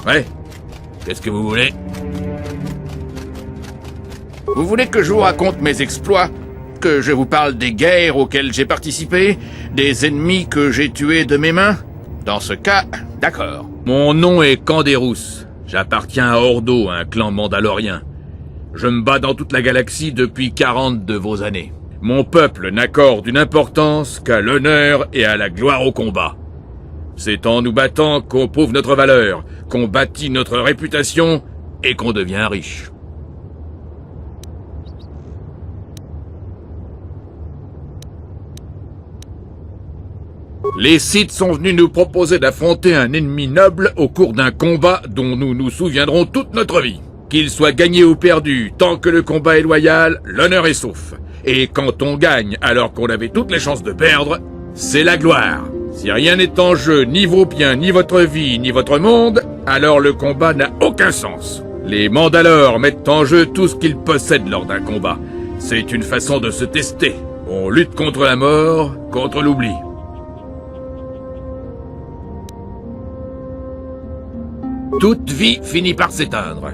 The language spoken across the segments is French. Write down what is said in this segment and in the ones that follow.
Ouais. Qu'est-ce que vous voulez? Vous voulez que je vous raconte mes exploits? Que je vous parle des guerres auxquelles j'ai participé? Des ennemis que j'ai tués de mes mains? Dans ce cas, d'accord. Mon nom est Canderous. J'appartiens à Ordo, un clan mandalorien. Je me bats dans toute la galaxie depuis 40 de vos années. Mon peuple n'accorde une importance qu'à l'honneur et à la gloire au combat. C'est en nous battant qu'on prouve notre valeur, qu'on bâtit notre réputation et qu'on devient riche. Les Sith sont venus nous proposer d'affronter un ennemi noble au cours d'un combat dont nous nous souviendrons toute notre vie. Qu'il soit gagné ou perdu, tant que le combat est loyal, l'honneur est sauf. Et quand on gagne alors qu'on avait toutes les chances de perdre, c'est la gloire. Si rien n'est en jeu, ni vos biens, ni votre vie, ni votre monde, alors le combat n'a aucun sens. Les Mandalores mettent en jeu tout ce qu'ils possèdent lors d'un combat. C'est une façon de se tester. On lutte contre la mort, contre l'oubli. Toute vie finit par s'éteindre.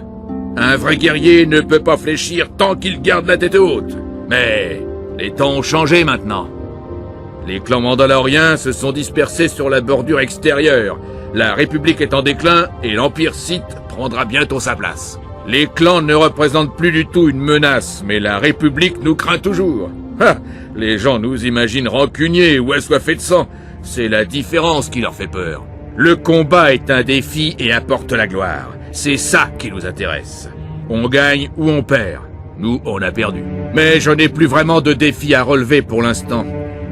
Un vrai guerrier ne peut pas fléchir tant qu'il garde la tête haute. Mais les temps ont changé maintenant. Les clans mandaloriens se sont dispersés sur la bordure extérieure. La République est en déclin et l'Empire Sith prendra bientôt sa place. Les clans ne représentent plus du tout une menace, mais la République nous craint toujours. Ha! Les gens nous imaginent rancuniers ou assoiffés de sang. C'est la différence qui leur fait peur. Le combat est un défi et apporte la gloire. C'est ça qui nous intéresse. On gagne ou on perd. Nous, on a perdu. Mais je n'ai plus vraiment de défi à relever pour l'instant.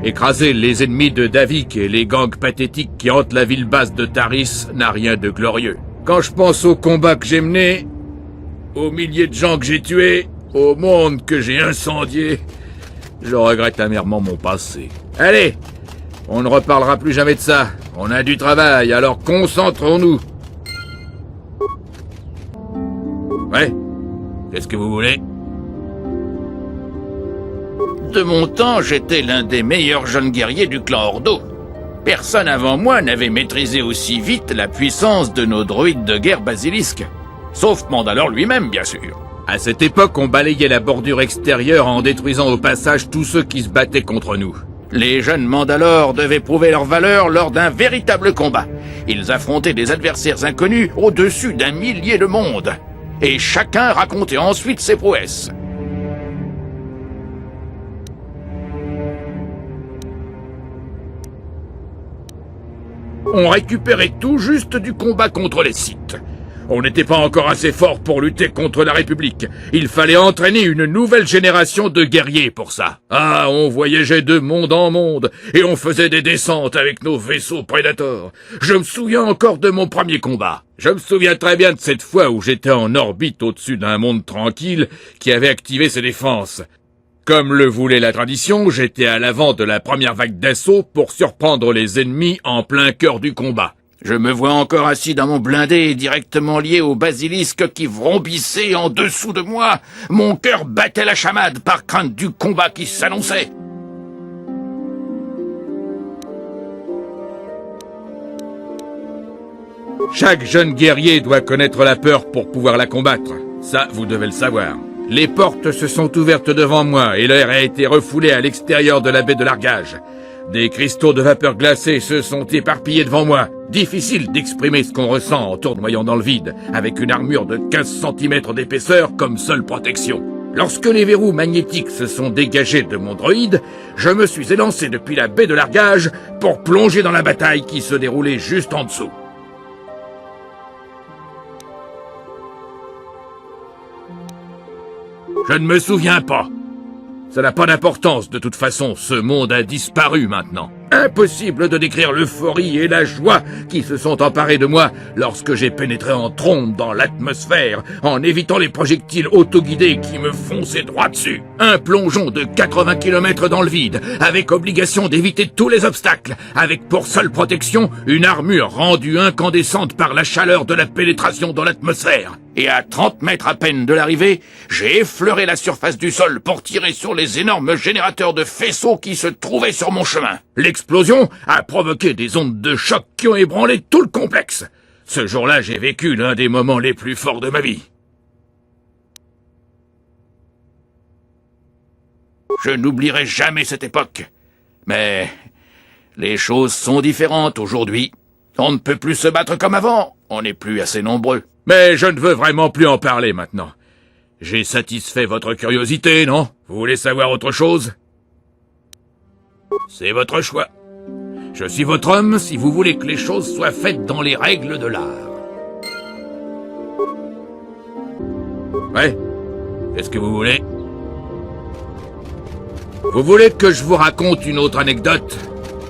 Écraser les ennemis de Davik et les gangs pathétiques qui hantent la ville basse de Taris n'a rien de glorieux. Quand je pense au combat que j'ai mené, aux milliers de gens que j'ai tués, au monde que j'ai incendié, je regrette amèrement mon passé. Allez, on ne reparlera plus jamais de ça. On a du travail, alors concentrons-nous. Ouais, qu'est-ce que vous voulez? De mon temps, j'étais l'un des meilleurs jeunes guerriers du clan Ordo. Personne avant moi n'avait maîtrisé aussi vite la puissance de nos droïdes de guerre basilisques. Sauf Mandalore lui-même, bien sûr. À cette époque, on balayait la bordure extérieure en détruisant au passage tous ceux qui se battaient contre nous. Les jeunes Mandalores devaient prouver leur valeur lors d'un véritable combat. Ils affrontaient des adversaires inconnus au-dessus d'un millier de mondes. Et chacun racontait ensuite ses prouesses. On récupérait tout juste du combat contre les Sith. On n'était pas encore assez fort pour lutter contre la République. Il fallait entraîner une nouvelle génération de guerriers pour ça. Ah, on voyageait de monde en monde, et on faisait des descentes avec nos vaisseaux Predator. Je me souviens encore de mon premier combat. Je me souviens très bien de cette fois où j'étais en orbite au-dessus d'un monde tranquille qui avait activé ses défenses. Comme le voulait la tradition, j'étais à l'avant de la première vague d'assaut pour surprendre les ennemis en plein cœur du combat. Je me vois encore assis dans mon blindé, directement lié au basilisque qui vrombissait en dessous de moi. Mon cœur battait la chamade par crainte du combat qui s'annonçait. Chaque jeune guerrier doit connaître la peur pour pouvoir la combattre. Ça, vous devez le savoir. Les portes se sont ouvertes devant moi et l'air a été refoulé à l'extérieur de la baie de largage. Des cristaux de vapeur glacée se sont éparpillés devant moi. Difficile d'exprimer ce qu'on ressent en tournoyant dans le vide, avec une armure de 15 cm d'épaisseur comme seule protection. Lorsque les verrous magnétiques se sont dégagés de mon droïde, je me suis élancé depuis la baie de largage pour plonger dans la bataille qui se déroulait juste en dessous. Je ne me souviens pas. Ça n'a pas d'importance, de toute façon, ce monde a disparu maintenant. Impossible de décrire l'euphorie et la joie qui se sont emparés de moi lorsque j'ai pénétré en trombe dans l'atmosphère, en évitant les projectiles autoguidés qui me fonçaient droit dessus. Un plongeon de 80 km dans le vide, avec obligation d'éviter tous les obstacles, avec pour seule protection une armure rendue incandescente par la chaleur de la pénétration dans l'atmosphère. Et à 30 mètres à peine de l'arrivée, j'ai effleuré la surface du sol pour tirer sur les énormes générateurs de faisceaux qui se trouvaient sur mon chemin. L'explosion a provoqué des ondes de choc qui ont ébranlé tout le complexe. Ce jour-là, j'ai vécu l'un des moments les plus forts de ma vie. Je n'oublierai jamais cette époque. Mais les choses sont différentes aujourd'hui. On ne peut plus se battre comme avant. On n'est plus assez nombreux. Mais je ne veux vraiment plus en parler maintenant. J'ai satisfait votre curiosité, non? Vous voulez savoir autre chose? C'est votre choix. Je suis votre homme si vous voulez que les choses soient faites dans les règles de l'art. Ouais? Qu'est-ce que vous voulez? Vous voulez que je vous raconte une autre anecdote?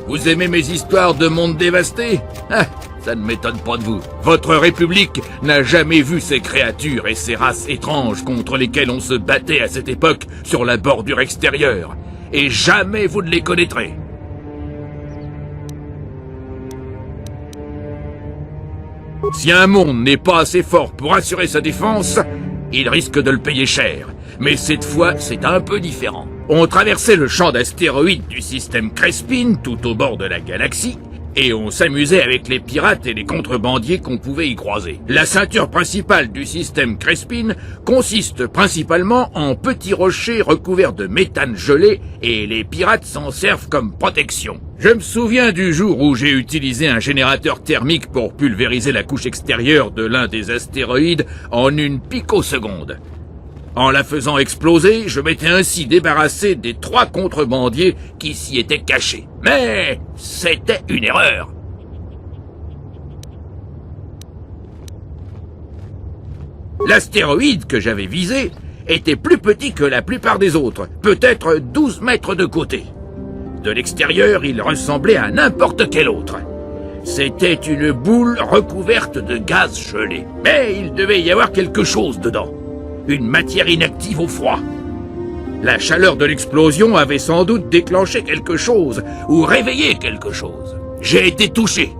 Vous aimez mes histoires de monde dévasté? Ah, ça ne m'étonne pas de vous. Votre République n'a jamais vu ces créatures et ces races étranges contre lesquelles on se battait à cette époque sur la bordure extérieure. Et jamais vous ne les connaîtrez. Si un monde n'est pas assez fort pour assurer sa défense, il risque de le payer cher. Mais cette fois, c'est un peu différent. On traversait le champ d'astéroïdes du système Crespin, tout au bord de la galaxie, et on s'amusait avec les pirates et les contrebandiers qu'on pouvait y croiser. La ceinture principale du système Crespin consiste principalement en petits rochers recouverts de méthane gelé, et les pirates s'en servent comme protection. Je me souviens du jour où j'ai utilisé un générateur thermique pour pulvériser la couche extérieure de l'un des astéroïdes en une picoseconde. En la faisant exploser, je m'étais ainsi débarrassé des 3 contrebandiers qui s'y étaient cachés. Mais c'était une erreur. L'astéroïde que j'avais visé était plus petit que la plupart des autres, peut-être 12 mètres de côté. De l'extérieur, il ressemblait à n'importe quel autre. C'était une boule recouverte de gaz gelé. Mais il devait y avoir quelque chose dedans. Une matière inactive au froid. La chaleur de l'explosion avait sans doute déclenché quelque chose, ou réveillé quelque chose. J'ai été touché.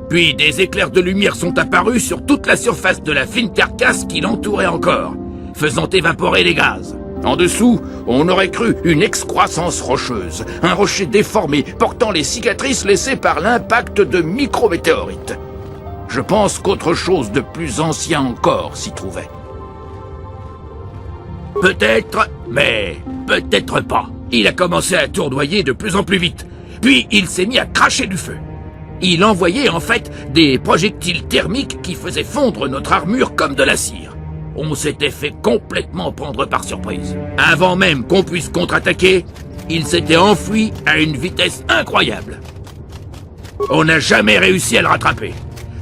Puis des éclairs de lumière sont apparus sur toute la surface de la fine carcasse qui l'entourait encore, faisant évaporer les gaz. En dessous, on aurait cru une excroissance rocheuse, un rocher déformé portant les cicatrices laissées par l'impact de micrométéorites. Je pense qu'autre chose de plus ancien encore s'y trouvait. Peut-être, mais peut-être pas. Il a commencé à tournoyer de plus en plus vite. Puis il s'est mis à cracher du feu. Il envoyait en fait des projectiles thermiques qui faisaient fondre notre armure comme de la cire. On s'était fait complètement prendre par surprise. Avant même qu'on puisse contre-attaquer, il s'était enfui à une vitesse incroyable. On n'a jamais réussi à le rattraper.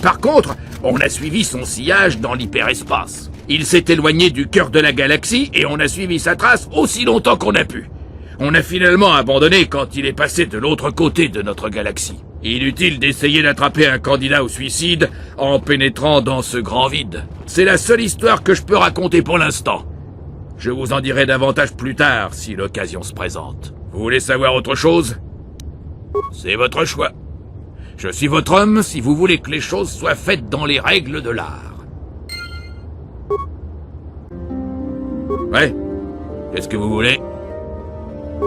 Par contre, on a suivi son sillage dans l'hyperespace. Il s'est éloigné du cœur de la galaxie et on a suivi sa trace aussi longtemps qu'on a pu. On a finalement abandonné quand il est passé de l'autre côté de notre galaxie. Inutile d'essayer d'attraper un candidat au suicide en pénétrant dans ce grand vide. C'est la seule histoire que je peux raconter pour l'instant. Je vous en dirai davantage plus tard si l'occasion se présente. Vous voulez savoir autre chose? C'est votre choix. Je suis votre homme si vous voulez que les choses soient faites dans les règles de l'art. Ouais? Qu'est-ce que vous voulez?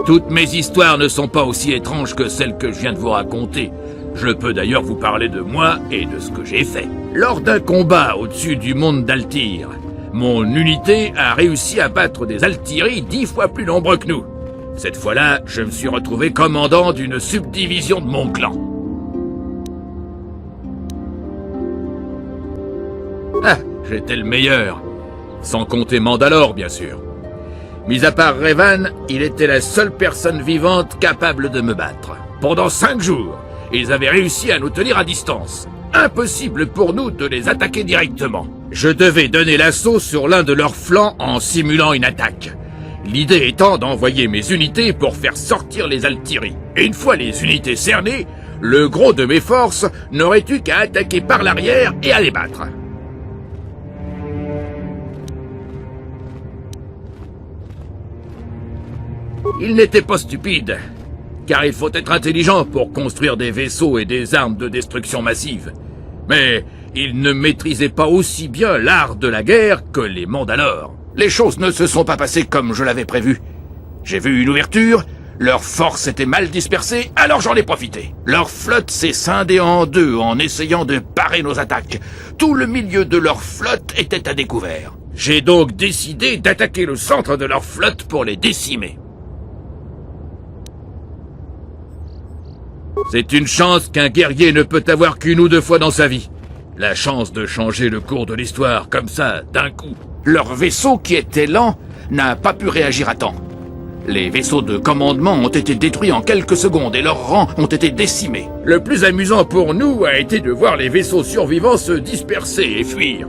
Toutes mes histoires ne sont pas aussi étranges que celles que je viens de vous raconter. Je peux d'ailleurs vous parler de moi et de ce que j'ai fait. Lors d'un combat au-dessus du monde d'Altyr, mon unité a réussi à battre des Altyri 10 fois plus nombreux que nous. Cette fois-là, je me suis retrouvé commandant d'une subdivision de mon clan. Ah, j'étais le meilleur. Sans compter Mandalore, bien sûr. Mis à part Revan, il était la seule personne vivante capable de me battre. Pendant 5 jours, ils avaient réussi à nous tenir à distance. Impossible pour nous de les attaquer directement. Je devais donner l'assaut sur l'un de leurs flancs en simulant une attaque. L'idée étant d'envoyer mes unités pour faire sortir les Altyri. Et une fois les unités cernées, le gros de mes forces n'aurait eu qu'à attaquer par l'arrière et à les battre. Il n'était pas stupide, car il faut être intelligent pour construire des vaisseaux et des armes de destruction massive. Mais il ne maîtrisait pas aussi bien l'art de la guerre que les Mandalores. Les choses ne se sont pas passées comme je l'avais prévu. J'ai vu une ouverture, Leur force était mal dispersée, alors j'en ai profité. Leur flotte s'est scindée en deux en essayant de parer nos attaques. Tout le milieu de leur flotte était à découvert. J'ai donc décidé d'attaquer le centre de leur flotte pour les décimer. C'est une chance qu'un guerrier ne peut avoir qu'une ou deux fois dans sa vie. La chance de changer le cours de l'histoire, comme ça, d'un coup. Leur vaisseau, qui était lent, n'a pas pu réagir à temps. Les vaisseaux de commandement ont été détruits en quelques secondes et leurs rangs ont été décimés. Le plus amusant pour nous a été de voir les vaisseaux survivants se disperser et fuir.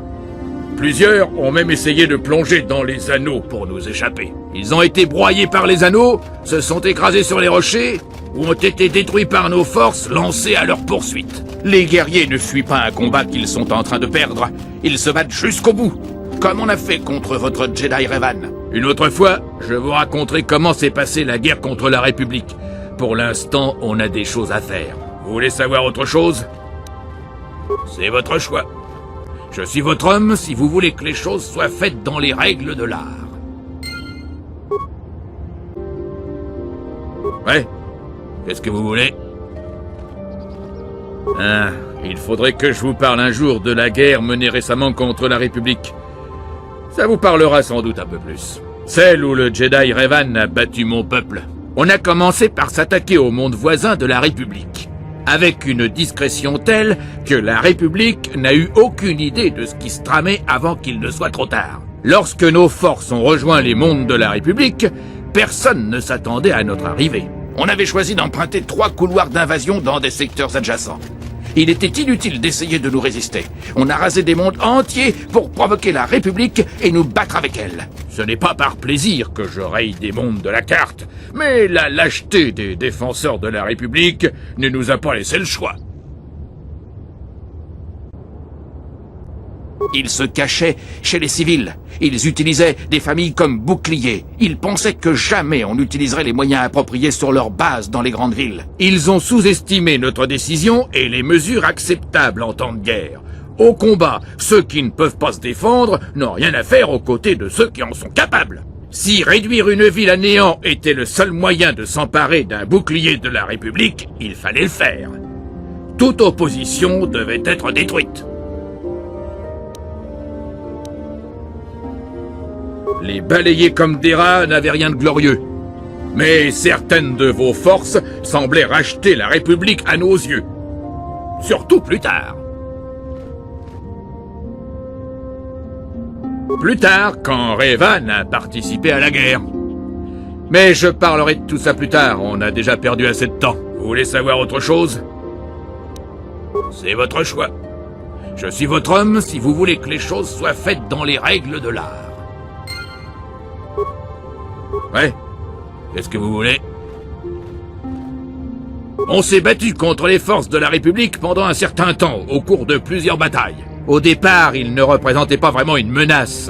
Plusieurs ont même essayé de plonger dans les anneaux pour nous échapper. Ils ont été broyés par les anneaux, se sont écrasés sur les rochers, ou ont été détruits par nos forces lancées à leur poursuite. Les guerriers ne fuient pas un combat qu'ils sont en train de perdre. Ils se battent jusqu'au bout, comme on a fait contre votre Jedi Revan. Une autre fois, je vous raconterai comment s'est passée la guerre contre la République. Pour l'instant, on a des choses à faire. Vous voulez savoir autre chose? C'est votre choix. Je suis votre homme si vous voulez que les choses soient faites dans les règles de l'art. Ouais? Qu'est-ce que vous voulez? Il faudrait que je vous parle un jour de la guerre menée récemment contre la République. Ça vous parlera sans doute un peu plus. Celle où le Jedi Revan a battu mon peuple. On a commencé par s'attaquer au monde voisin de la République, avec une discrétion telle que la République n'a eu aucune idée de ce qui se tramait avant qu'il ne soit trop tard. Lorsque nos forces ont rejoint les mondes de la République, personne ne s'attendait à notre arrivée. On avait choisi d'emprunter 3 couloirs d'invasion dans des secteurs adjacents. Il était inutile d'essayer de nous résister. On a rasé des mondes entiers pour provoquer la République et nous battre avec elle. Ce n'est pas par plaisir que je raye des mondes de la carte, mais la lâcheté des défenseurs de la République ne nous a pas laissé le choix. Ils se cachaient chez les civils. Ils utilisaient des familles comme boucliers. Ils pensaient que jamais on utiliserait les moyens appropriés sur leur base dans les grandes villes. Ils ont sous-estimé notre décision et les mesures acceptables en temps de guerre. Au combat, ceux qui ne peuvent pas se défendre n'ont rien à faire aux côtés de ceux qui en sont capables. Si réduire une ville à néant était le seul moyen de s'emparer d'un bouclier de la République, il fallait le faire. Toute opposition devait être détruite. Les balayer comme des rats n'avaient rien de glorieux. Mais certaines de vos forces semblaient racheter la République à nos yeux. Surtout plus tard. Plus tard, quand Revan a participé à la guerre. Mais je parlerai de tout ça plus tard, on a déjà perdu assez de temps. Vous voulez savoir autre chose? C'est votre choix. Je suis votre homme si vous voulez que les choses soient faites dans les règles de l'art. Ouais? Qu'est-ce que vous voulez? On s'est battu contre les forces de la République pendant un certain temps, au cours de plusieurs batailles. Au départ, ils ne représentaient pas vraiment une menace.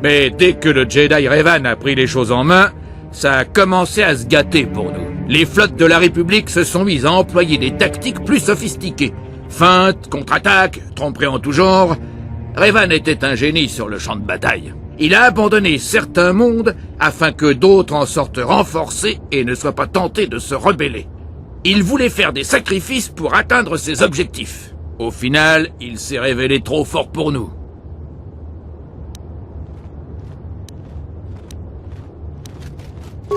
Mais dès que le Jedi Revan a pris les choses en main, ça a commencé à se gâter pour nous. Les flottes de la République se sont mises à employer des tactiques plus sophistiquées. Feintes, contre-attaques, tromperies en tout genre. Revan était un génie sur le champ de bataille. Il a abandonné certains mondes afin que d'autres en sortent renforcés et ne soient pas tentés de se rebeller. Il voulait faire des sacrifices pour atteindre ses objectifs. Au final, il s'est révélé trop fort pour nous.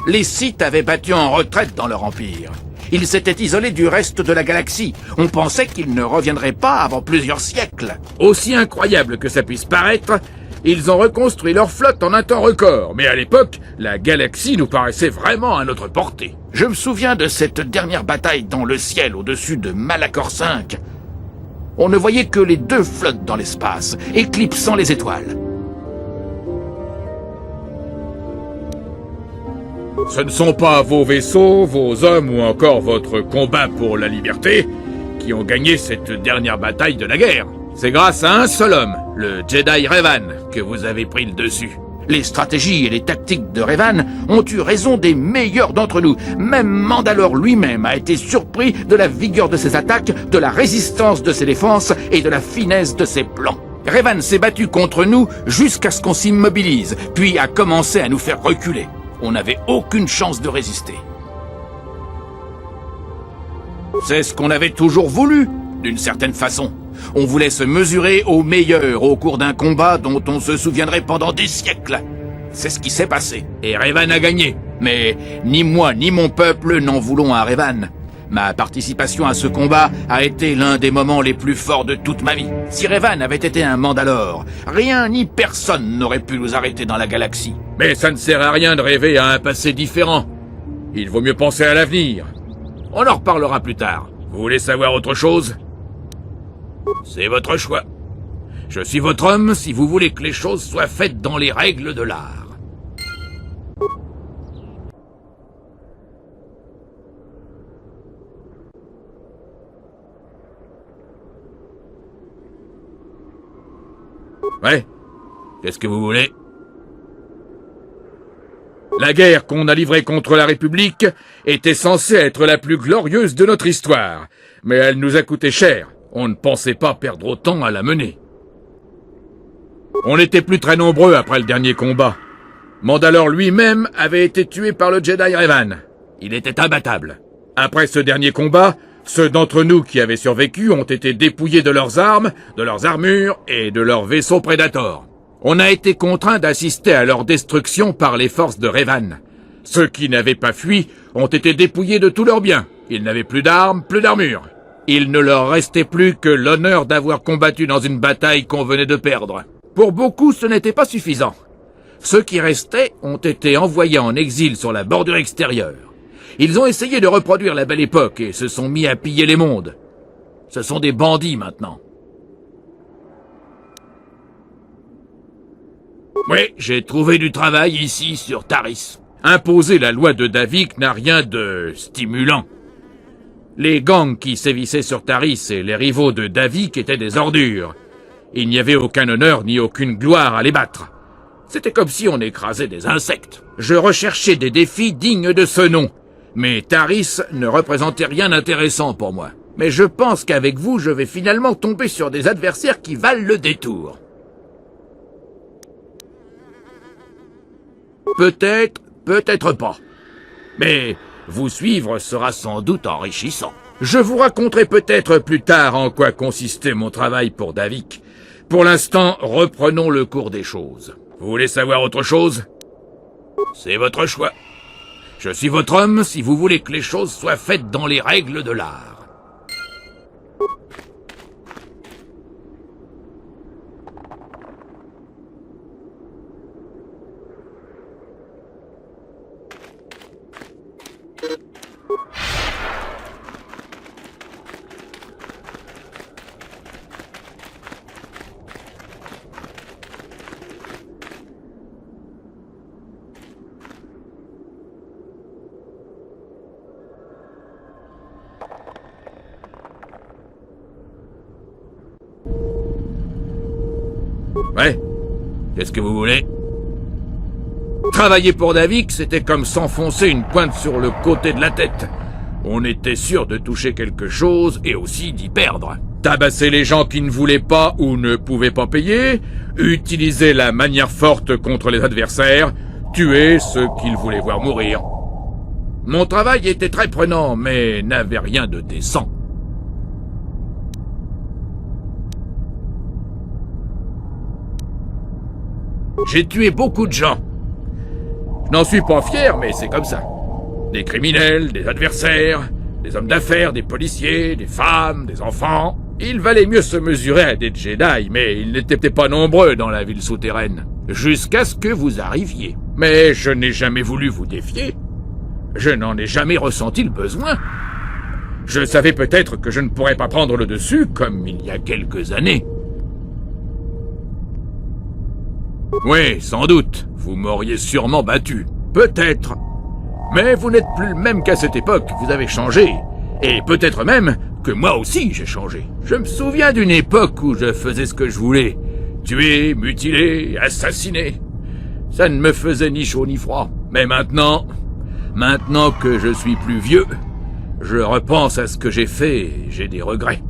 Les Sith avaient battu en retraite dans leur empire. Ils s'étaient isolés du reste de la galaxie. On pensait qu'ils ne reviendraient pas avant plusieurs siècles. Aussi incroyable que ça puisse paraître, ils ont reconstruit leur flotte en un temps record, mais à l'époque, la galaxie nous paraissait vraiment à notre portée. Je me souviens de cette dernière bataille dans le ciel au-dessus de Malachor V. On ne voyait que les 2 flottes dans l'espace, éclipsant les étoiles. Ce ne sont pas vos vaisseaux, vos hommes ou encore votre combat pour la liberté qui ont gagné cette dernière bataille de la guerre. C'est grâce à un seul homme, le Jedi Revan, que vous avez pris le dessus. Les stratégies et les tactiques de Revan ont eu raison des meilleurs d'entre nous. Même Mandalore lui-même a été surpris de la vigueur de ses attaques, de la résistance de ses défenses et de la finesse de ses plans. Revan s'est battu contre nous jusqu'à ce qu'on s'immobilise, puis a commencé à nous faire reculer. On n'avait aucune chance de résister. C'est ce qu'on avait toujours voulu, d'une certaine façon. On voulait se mesurer aux meilleurs au cours d'un combat dont on se souviendrait pendant des siècles. C'est ce qui s'est passé. Et Revan a gagné. Mais ni moi ni mon peuple n'en voulons à Revan. Ma participation à ce combat a été l'un des moments les plus forts de toute ma vie. Si Revan avait été un Mandalore, rien ni personne n'aurait pu nous arrêter dans la galaxie. Mais ça ne sert à rien de rêver à un passé différent. Il vaut mieux penser à l'avenir. On en reparlera plus tard. Vous voulez savoir autre chose? C'est votre choix. Je suis votre homme si vous voulez que les choses soient faites dans les règles de l'art. Ouais. Qu'est-ce que vous voulez? La guerre qu'on a livrée contre la République était censée être la plus glorieuse de notre histoire. Mais elle nous a coûté cher. On ne pensait pas perdre autant à la mener. On n'était plus très nombreux après le dernier combat. Mandalore lui-même avait été tué par le Jedi Revan. Il était imbattable. Après ce dernier combat, ceux d'entre nous qui avaient survécu ont été dépouillés de leurs armes, de leurs armures et de leurs vaisseaux Predator. On a été contraints d'assister à leur destruction par les forces de Revan. Ceux qui n'avaient pas fui ont été dépouillés de tous leurs biens. Ils n'avaient plus d'armes, plus d'armure. Il ne leur restait plus que l'honneur d'avoir combattu dans une bataille qu'on venait de perdre. Pour beaucoup, ce n'était pas suffisant. Ceux qui restaient ont été envoyés en exil sur la bordure extérieure. Ils ont essayé de reproduire la belle époque et se sont mis à piller les mondes. Ce sont des bandits maintenant. Oui, j'ai trouvé du travail ici sur Taris. Imposer la loi de Davik n'a rien de stimulant. Les gangs qui sévissaient sur Taris et les rivaux de Davik étaient des ordures. Il n'y avait aucun honneur ni aucune gloire à les battre. C'était comme si on écrasait des insectes. Je recherchais des défis dignes de ce nom. Mais Taris ne représentait rien d'intéressant pour moi. Mais je pense qu'avec vous, je vais finalement tomber sur des adversaires qui valent le détour. Peut-être, peut-être pas. Mais vous suivre sera sans doute enrichissant. Je vous raconterai peut-être plus tard en quoi consistait mon travail pour Davik. Pour l'instant, reprenons le cours des choses. Vous voulez savoir autre chose? C'est votre choix. Je suis votre homme si vous voulez que les choses soient faites dans les règles de l'art. Ouais. Qu'est-ce que vous voulez? Travailler pour Davik, c'était comme s'enfoncer une pointe sur le côté de la tête. On était sûr de toucher quelque chose et aussi d'y perdre. Tabasser les gens qui ne voulaient pas ou ne pouvaient pas payer, utiliser la manière forte contre les adversaires, tuer ceux qu'ils voulaient voir mourir. Mon travail était très prenant, mais n'avait rien de décent. J'ai tué beaucoup de gens. Je n'en suis pas fier, mais c'est comme ça. Des criminels, des adversaires, des hommes d'affaires, des policiers, des femmes, des enfants. Il valait mieux se mesurer à des Jedi, mais ils n'étaient pas nombreux dans la ville souterraine. Jusqu'à ce que vous arriviez. Mais je n'ai jamais voulu vous défier. Je n'en ai jamais ressenti le besoin. Je savais peut-être que je ne pourrais pas prendre le dessus, comme il y a quelques années. Oui, sans doute. Vous m'auriez sûrement battu. Peut-être. Mais vous n'êtes plus le même qu'à cette époque. Vous avez changé. Et peut-être même que moi aussi j'ai changé. Je me souviens d'une époque où je faisais ce que je voulais. Tuer, mutiler, assassiner. Ça ne me faisait ni chaud ni froid. Mais maintenant que je suis plus vieux, je repense à ce que j'ai fait et j'ai des regrets.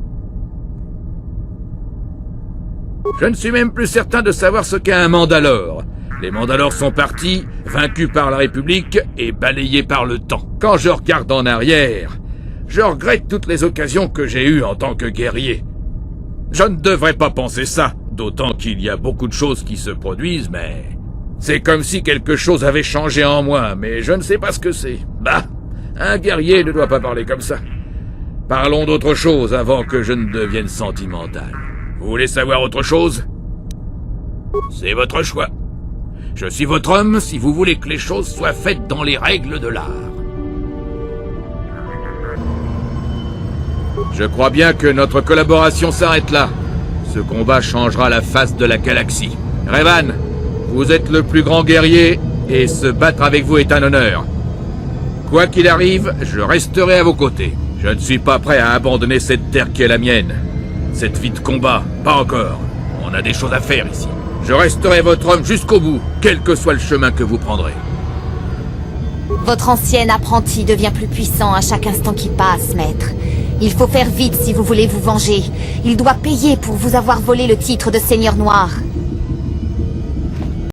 Je ne suis même plus certain de savoir ce qu'est un Mandalore. Les Mandalores sont partis, vaincus par la République et balayés par le temps. Quand je regarde en arrière, Je regrette toutes les occasions que j'ai eues en tant que guerrier. Je ne devrais pas penser ça, d'autant qu'il y a beaucoup de choses qui se produisent, mais... C'est comme si quelque chose avait changé en moi, mais je ne sais pas ce que c'est. Bah, un guerrier ne doit pas parler comme ça. Parlons d'autre chose avant que je ne devienne sentimental. Vous voulez savoir autre chose? C'est votre choix. Je suis votre homme si vous voulez que les choses soient faites dans les règles de l'art. Je crois bien que notre collaboration s'arrête là. Ce combat changera la face de la galaxie. Revan, vous êtes le plus grand guerrier, et se battre avec vous est un honneur. Quoi qu'il arrive, je resterai à vos côtés. Je ne suis pas prêt à abandonner cette terre qui est la mienne. Cette vie de combat, pas encore. On a des choses à faire ici. Je resterai votre homme jusqu'au bout, quel que soit le chemin que vous prendrez. Votre ancien apprenti devient plus puissant à chaque instant qui passe, maître. Il faut faire vite si vous voulez vous venger. Il doit payer pour vous avoir volé le titre de Seigneur Noir.